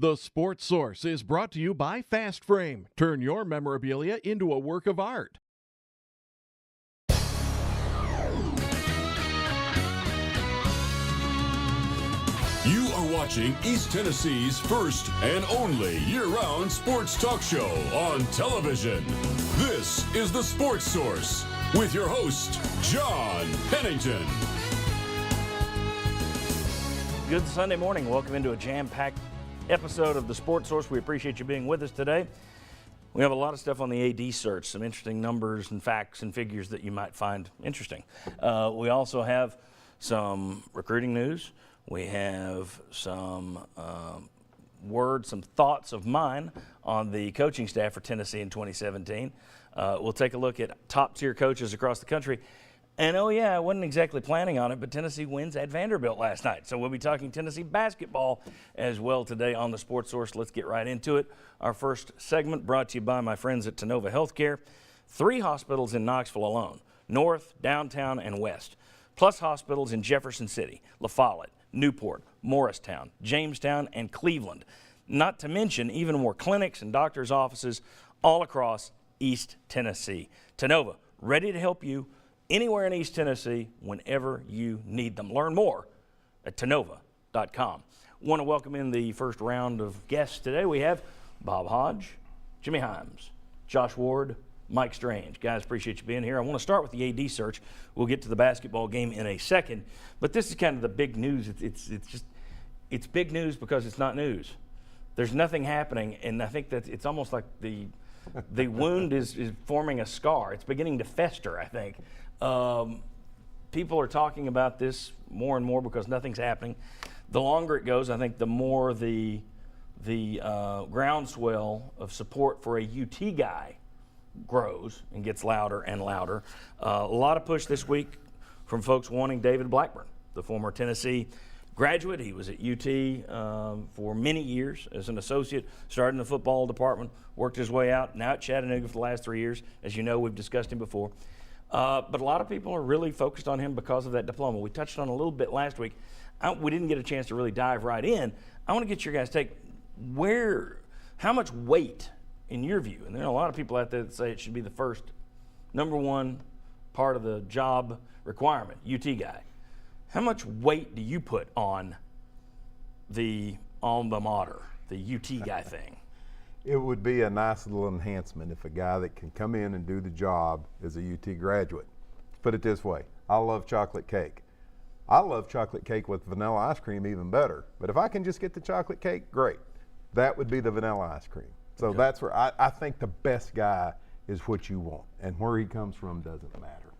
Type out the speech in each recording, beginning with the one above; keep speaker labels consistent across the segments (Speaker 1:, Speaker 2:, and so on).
Speaker 1: The Sports Source is brought to you by Fast Frame. Turn your memorabilia into a work of art.
Speaker 2: You are watching East Tennessee's first and only year-round sports talk show on television. This is The Sports Source with your host, John Pennington.
Speaker 3: Good Sunday morning. Welcome into a jam-packed episode of The Sports Source. We appreciate you being with us today. We have a lot of stuff on the AD search, some interesting numbers and facts and figures that you might find interesting. We also have some recruiting news. We have some some thoughts of mine on the coaching staff for Tennessee in 2017. We'll take a look at top-tier coaches across the country. And, oh, yeah, I wasn't exactly planning on it, but Tennessee wins at Vanderbilt last night. So we'll be talking Tennessee basketball as well today on the Sports Source. Let's get right into it. Our first segment brought to you by my friends at Tennova Healthcare. 3 hospitals in Knoxville alone, north, downtown, and west, plus hospitals in Jefferson City, La Follette, Newport, Morristown, Jamestown, and Cleveland. Not to mention even more clinics and doctors' offices all across East Tennessee. Tennova, ready to help you anywhere in East Tennessee whenever you need them. Learn more at Tennova.com. Want to welcome in the first round of guests today. We have Bob Hodge, Jimmy Himes, Josh Ward, Mike Strange. Guys, appreciate you being here. I want to start with the AD search. We'll get to the basketball game in a second, but this is kind of the big news. It's big news because it's not news. There's nothing happening, and I think that it's almost like the wound is forming a scar. It's beginning to fester, I think. People are talking about this more and more because nothing's happening. The longer it goes, I think the more the groundswell of support for a UT guy grows and gets louder and louder. A lot of push this week from folks wanting David Blackburn, the former Tennessee graduate. He was at UT for many years as an associate, started in the football department, worked his way out, now at Chattanooga for the last 3 years. As you know, we've discussed him before. But a lot of people are really focused on him because of that diploma. We touched on it a little bit last week. We didn't get a chance to really dive right in. I want to get your guys' take. How much weight, in your view, and there are a lot of people out there that say it should be the first, number one part of the job requirement, UT guy. How much weight do you put on the alma mater, the UT guy thing?
Speaker 4: It would be a nice little enhancement if a guy that can come in and do the job is a UT graduate. Put it this way, I love chocolate cake. I love chocolate cake with vanilla ice cream even better. But if I can just get the chocolate cake, great. That would be the vanilla ice cream. So okay. That's where I think the best guy is what you want. And where he comes from doesn't matter.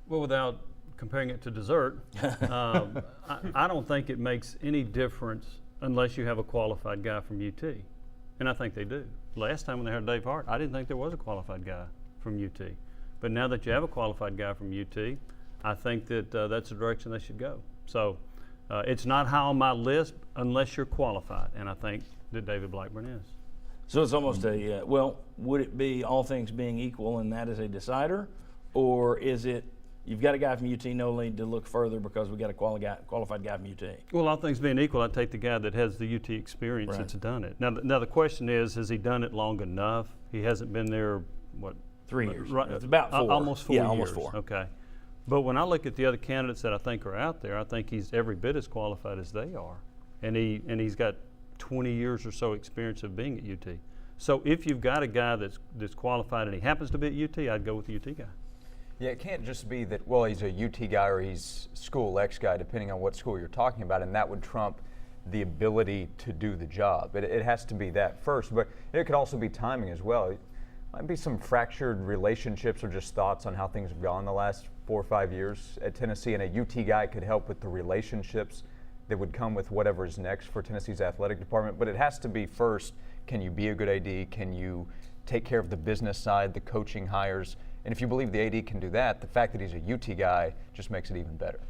Speaker 5: Well, without comparing it to dessert, I don't think it makes any difference unless you have a qualified guy from UT. And I think they do. Last time when they had Dave Hart, I didn't think there was a qualified guy from UT. But now that you have a qualified guy from UT, I think that that's the direction they should go. So it's not high on my list unless you're qualified, and I think that David Blackburn is.
Speaker 3: So it's almost would it be all things being equal and that is a decider? Or is it, you've got a guy from UT, no need to look further because we got a qualified guy from UT?
Speaker 5: Well, all things being equal, I'd take the guy that has the UT experience
Speaker 3: right.
Speaker 5: That's done it. Now the question is, has he done it long enough? He hasn't been there,
Speaker 3: 3 years?
Speaker 5: Right,
Speaker 3: it's about 4.
Speaker 5: Almost 4 years.
Speaker 3: Yeah, almost 4.
Speaker 5: Okay. But when I look at the other candidates that I think are out there, I think he's every bit as qualified as they are. And he's got 20 years or so experience of being at UT. So if you've got a guy that's qualified and he happens to be at UT, I'd go with the UT guy.
Speaker 6: Yeah, it can't just be that, well, he's a UT guy or he's School X guy, depending on what school you're talking about, and that would trump the ability to do the job. It has to be that first, but it could also be timing as well. It might be some fractured relationships or just thoughts on how things have gone the last 4 or 5 years at Tennessee, and a UT guy could help with the relationships that would come with whatever is next for Tennessee's athletic department. But it has to be first, can you be a good AD? Can you take care of the business side, the coaching hires? And if you believe the AD can do that, the fact that he's a UT guy just makes it even better.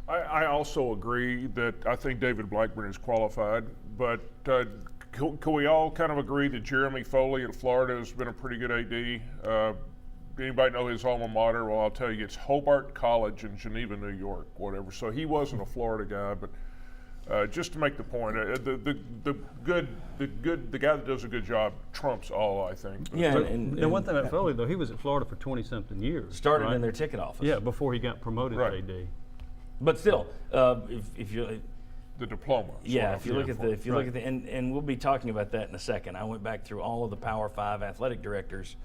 Speaker 7: I also agree that I think David Blackburn is qualified, but can we all kind of agree that Jeremy Foley in Florida has been a pretty good AD? Anybody know his alma mater? Well, I'll tell you, it's Hobart College in Geneva, New York, whatever. So he wasn't a Florida guy, but Just to make the point, the guy that does a good job trumps all, I think.
Speaker 3: Yeah,
Speaker 5: But
Speaker 3: and
Speaker 5: the one thing about Foley, though, he was at Florida for 20-something years.
Speaker 3: started
Speaker 5: right?
Speaker 3: in their ticket office.
Speaker 5: Yeah, before he got promoted
Speaker 7: Right.
Speaker 5: to AD.
Speaker 3: But still, if you
Speaker 7: The diploma. is
Speaker 3: yeah,
Speaker 7: what
Speaker 3: if
Speaker 7: I'm
Speaker 3: you look
Speaker 7: looking
Speaker 3: at the
Speaker 7: for.
Speaker 3: if you look at the and we'll be talking about that in a second. I went back through all of the Power 5 athletic directors,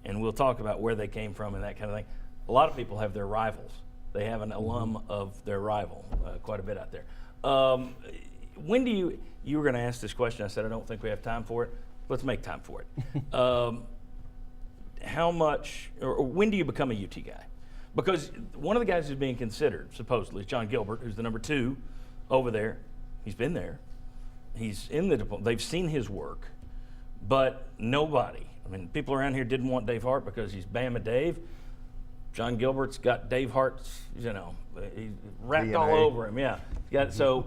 Speaker 3: and we'll talk about where they came from and that kind of thing. A lot of people have their rivals. They have an alum of their rival, quite a bit out there. When do you were going to ask this question? I said I don't think we have time for it. Let's make time for it. How much, or when do you become a UT guy? Because one of the guys who's being considered, supposedly, is John Gilbert, who's the number 2 over there. He's been there. He's in the diploma. They've seen his work, but nobody. I mean, people around here didn't want Dave Hart because he's Bama Dave. John Gilbert's got Dave Hart's, he's wrapped
Speaker 4: DNA.
Speaker 3: all over him. Yeah, so,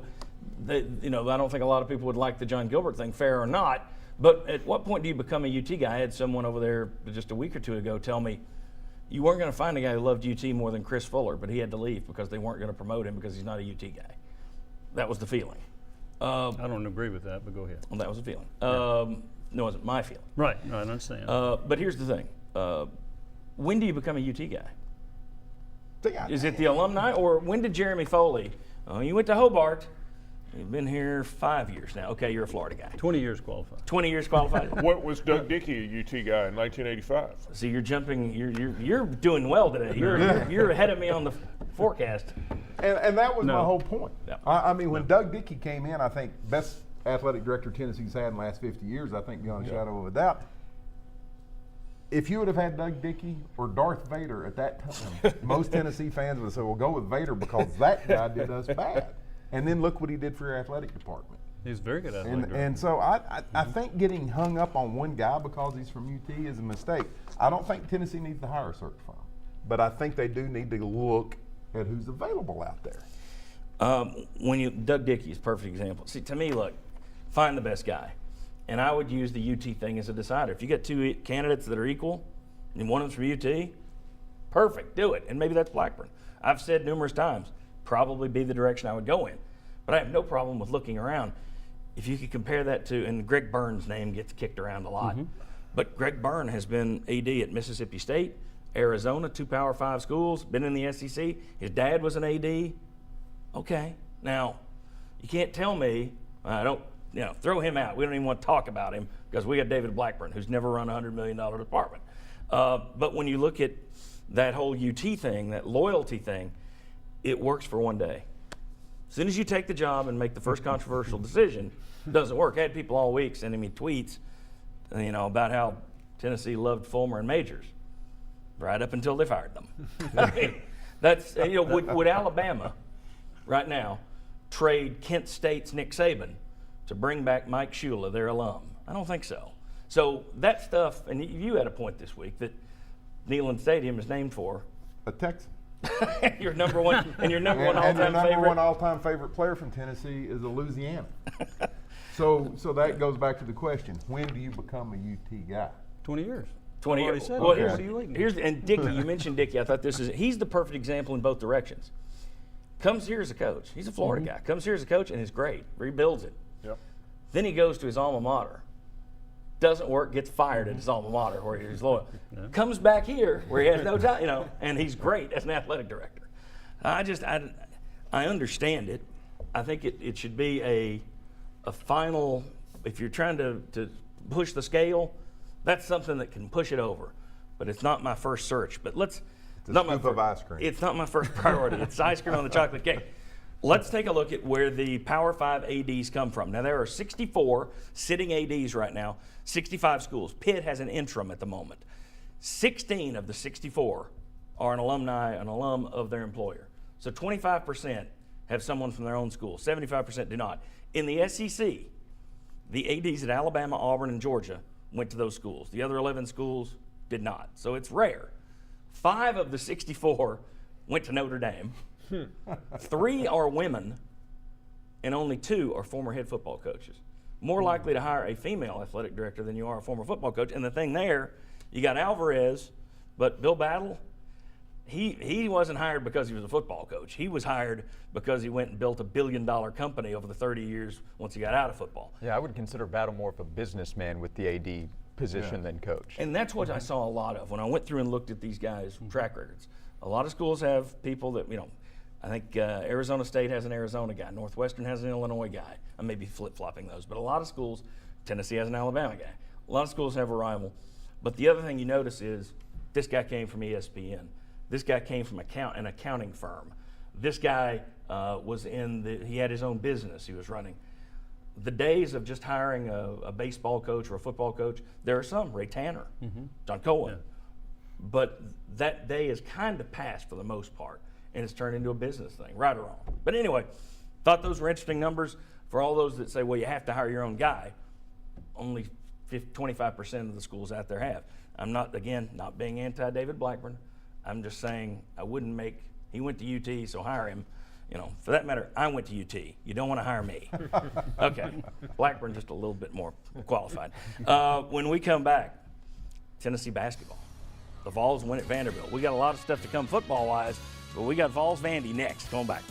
Speaker 3: I don't think a lot of people would like the John Gilbert thing, fair or not. But at what point do you become a UT guy? I had someone over there just a week or two ago tell me you weren't going to find a guy who loved UT more than Chris Fuller, but he had to leave because they weren't going to promote him because he's not a UT guy. That was the feeling.
Speaker 5: I don't agree with that, but go ahead.
Speaker 3: Well, that was the feeling. No, it wasn't my feeling.
Speaker 5: Right, I understand.
Speaker 3: But here's the thing. When do you become a UT guy? Is it the alumni, or when did Jeremy Foley? Oh, you went to Hobart. You've been here 5 years now. Okay, you're a Florida guy.
Speaker 5: 20 years qualified.
Speaker 3: 20 years qualified.
Speaker 7: What was Doug Dickey a UT guy in 1985?
Speaker 3: See, you're jumping. You're doing well today. You're ahead of me on the forecast.
Speaker 4: And that was
Speaker 5: No.
Speaker 4: my whole point.
Speaker 3: Yeah.
Speaker 4: I mean, when Doug Dickey came in, I think best athletic director Tennessee's had in the last 50 years, I think beyond a shadow of a doubt. If you would have had Doug Dickey or Darth Vader at that time, most Tennessee fans would have said, well, go with Vader because that guy did us bad. And then look what he did for your athletic department.
Speaker 5: He's very good at
Speaker 4: And so I think getting hung up on one guy because he's from UT is a mistake. I don't think Tennessee needs to hire a search firm, but I think they do need to look at who's available out there.
Speaker 3: Doug Dickey is a perfect example. See, to me, look, find the best guy. And I would use the UT thing as a decider. If you get 2 candidates that are equal and one of them's from UT, perfect, do it. And maybe that's Blackburn. I've said numerous times, probably be the direction I would go in. But I have no problem with looking around. If you could compare that to, and Greg Byrne's name gets kicked around a lot, but Greg Byrne has been AD at Mississippi State, Arizona, 2 Power 5 schools, been in the SEC. His dad was an AD. Okay, now you can't tell me, throw him out. We don't even want to talk about him because we got David Blackburn, who's never run a $100 million department. But when you look at that whole UT thing, that loyalty thing, it works for one day. As soon as you take the job and make the first controversial decision, it doesn't work. I had people all week sending me tweets, about how Tennessee loved Fulmer and Majors, right up until they fired them. I mean, that's would Alabama right now trade Kent State's Nick Saban to bring back Mike Shula, their alum? I don't think so. So that stuff, and you had a point this week that Neyland Stadium is named for
Speaker 4: A Texan.
Speaker 3: your number one all-time
Speaker 4: And your
Speaker 3: favorite.
Speaker 4: number one all-time favorite player from Tennessee is a Louisiana. So that goes back to the question: when do you become a UT guy?
Speaker 5: 20 years.
Speaker 3: 20
Speaker 5: I've already
Speaker 3: years.
Speaker 5: said
Speaker 3: Well,
Speaker 5: it.
Speaker 3: here's,
Speaker 5: What are you waiting
Speaker 3: here's and Dickey. You mentioned Dickey. I thought he's the perfect example in both directions. Comes here as a coach. He's a Florida guy. Comes here as a coach and is great. Rebuilds it.
Speaker 7: Yep.
Speaker 3: Then he goes to his alma mater. Doesn't work, gets fired at his alma mater where he's loyal. Comes back here where he has no time, and he's great as an athletic director. I understand it. I think it should be a final, if you're trying to push the scale, that's something that can push it over. But it's not my first search. But
Speaker 4: It's a scoop of ice cream.
Speaker 3: It's not my first priority. It's ice cream on the chocolate cake. Let's take a look at where the Power 5 ADs come from. Now, there are 64 sitting ADs right now, 65 schools. Pitt has an interim at the moment. 16 of the 64 are an alum of their employer. So 25% have someone from their own school. 75% do not. In the SEC, the ADs at Alabama, Auburn, and Georgia went to those schools. The other 11 schools did not. So it's rare. 5 of the 64 went to Notre Dame. 3 are women, and only 2 are former head football coaches. More likely to hire a female athletic director than you are a former football coach. And the thing there, you got Alvarez, but Bill Battle, he wasn't hired because he was a football coach. He was hired because he went and built $1 billion company over the 30 years once he got out of football.
Speaker 6: Yeah, I would consider Battle more of a businessman with the AD position than coach.
Speaker 3: And that's what I saw a lot of when I went through and looked at these guys' track records. A lot of schools have people that, I think Arizona State has an Arizona guy. Northwestern has an Illinois guy. I may be flip-flopping those. But a lot of schools, Tennessee has an Alabama guy. A lot of schools have a rival. But the other thing you notice is this guy came from ESPN. This guy came from an accounting firm. This guy he had his own business he was running. The days of just hiring a baseball coach or a football coach, there are some, Ray Tanner, John Cohen. Yeah. But that day is kind of past for the most part, and it's turned into a business thing, right or wrong. But anyway, thought those were interesting numbers. For all those that say, well, you have to hire your own guy, only 25% of the schools out there have. I'm not being anti-David Blackburn. I'm just saying he went to UT, so hire him. For that matter, I went to UT. You don't want to hire me. Okay. Blackburn just a little bit more qualified. When we come back, Tennessee basketball. The Vols win at Vanderbilt. We got a lot of stuff to come football-wise, but we got Vols Vandy next. Going back.